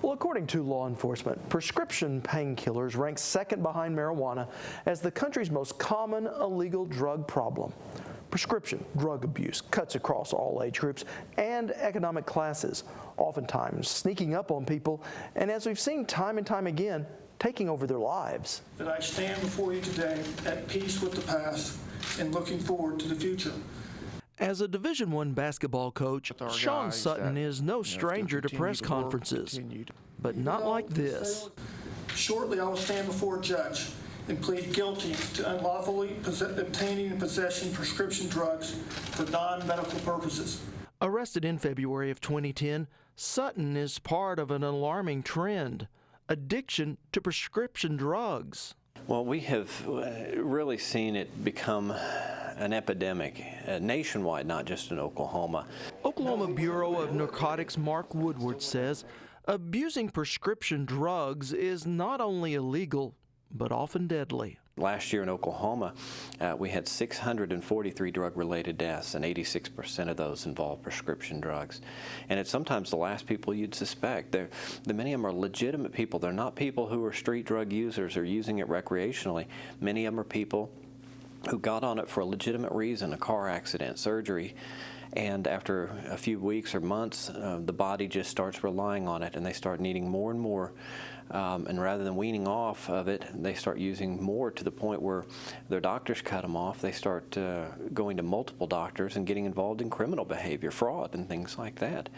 Well, according to law enforcement, prescription painkillers rank second behind marijuana as the country's most common illegal drug problem. Prescription drug abuse cuts across all age groups and economic classes, oftentimes sneaking up on people, and as we've seen time and time again, taking over their lives. That I stand before you today at peace with the past and looking forward to the future. As a Division I basketball coach, Sean Sutton is no stranger to press conferences, but not like this. Shortly, I will stand before a judge and plead guilty to unlawfully obtaining and possessing prescription drugs for non-medical purposes. Arrested in February of 2010, Sutton is part of an alarming trend: addiction to prescription drugs. Well, we have really seen it become an epidemic nationwide, not just in Oklahoma. Oklahoma Bureau of Narcotics Mark Woodward says abusing prescription drugs is not only illegal, but often deadly. Last year in Oklahoma, we had 643 drug-related deaths, and 86% of those involved prescription drugs. And it's sometimes the last people you'd suspect. Many of them are legitimate people. They're not people who are street drug users or using it recreationally. Many of them are people who got on it for a legitimate reason, a car accident, surgery, and after a few weeks or months, the body just starts relying on it, and they start needing more and more. And rather than weaning off of it, they start using more to the point where their doctors cut them off. They start going to multiple doctors and getting involved in criminal behavior, fraud, and things like that.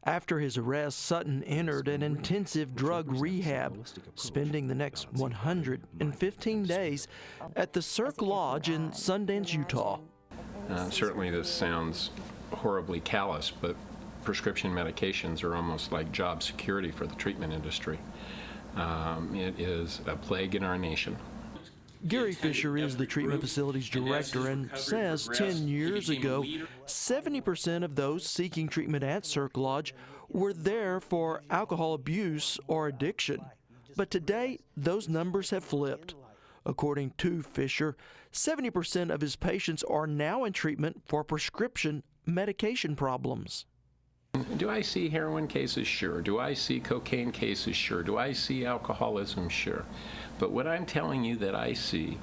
After his arrest, Sutton entered an intensive drug rehab, spending the next 115 days at the Cirque Lodge in Sundance, Utah. Certainly this sounds horribly callous, but prescription medications are almost like job security for the treatment industry. It is a plague in our nation. Gary Fisher is the treatment facility's director and says 10 years ago, 70% of those seeking treatment at Cirque Lodge were there for alcohol abuse or addiction. But today, those numbers have flipped. According to Fisher, 70% of his patients are now in treatment for prescription medication problems. Do I see heroin cases? Sure. Do I see cocaine cases? Sure. Do I see alcoholism? Sure. But what I'm telling you that I see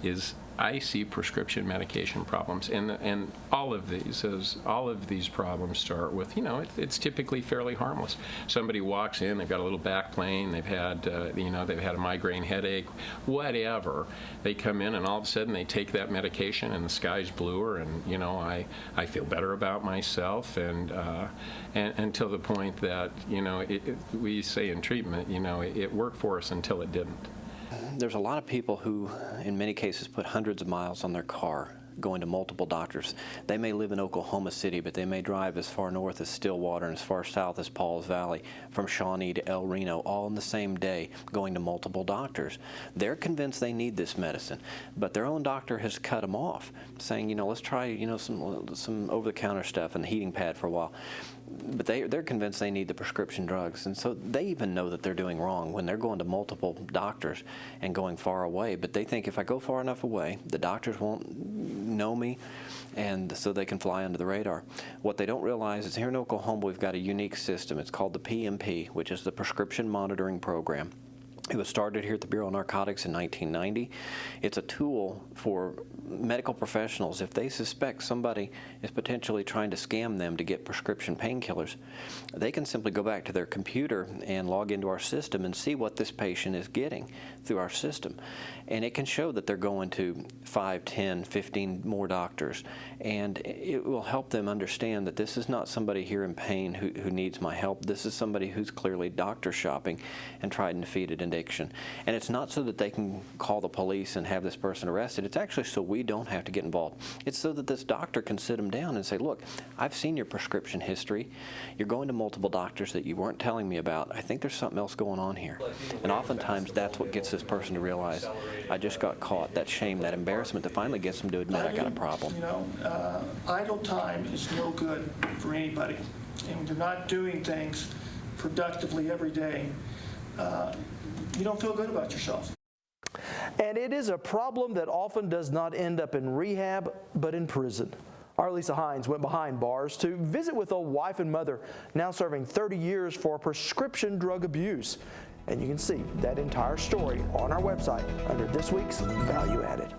is I see prescription medication problems, and all of these problems start with, it's typically fairly harmless. Somebody walks in, they've got a little back pain, they've had they've had a migraine headache, whatever. They come in and all of a sudden they take that medication and the sky's bluer, and I feel better about myself, and until the point that we say in treatment, it worked for us until it didn't. There's a lot of people who, in many cases, put hundreds of miles on their car going to multiple doctors. They may live in Oklahoma City, but they may drive as far north as Stillwater and as far south as Pauls Valley, from Shawnee to El Reno, all in the same day, going to multiple doctors. They're convinced they need this medicine, but their own doctor has cut them off, saying, let's try, some over-the-counter stuff and the heating pad for a while. But they're convinced they need the prescription drugs, and so they even know that they're doing wrong when they're going to multiple doctors and going far away. But they think if I go far enough away, the doctors won't know me, and so they can fly under the radar. What they don't realize is here in Oklahoma we've got a unique system. It's called the PMP, which is the Prescription Monitoring Program. It was started here at the Bureau of Narcotics in 1990. It's a tool for medical professionals. If they suspect somebody is potentially trying to scam them to get prescription painkillers, they can simply go back to their computer and log into our system and see what this patient is getting through our system. And it can show that they're going to 5, 10, 15 more doctors. And it will help them understand that this is not somebody here in pain who needs my help. This is somebody who's clearly doctor shopping and tried and defeated addiction. And it's not so that they can call the police and have this person arrested. It's actually so we don't have to get involved. It's so that this doctor can sit them down and say, look, I've seen your prescription history. You're going to multiple doctors that you weren't telling me about. I think there's something else going on here. And oftentimes that's what gets this person to realize, I just got caught. That shame, that embarrassment that finally gets them to admit I got a problem. Idle time is no good for anybody. And when you're not doing things productively every day, you don't feel good about yourself. And it is a problem that often does not end up in rehab, but in prison. Our Lisa Hines went behind bars to visit with a wife and mother now serving 30 years for prescription drug abuse. And you can see that entire story on our website under this week's Value Added.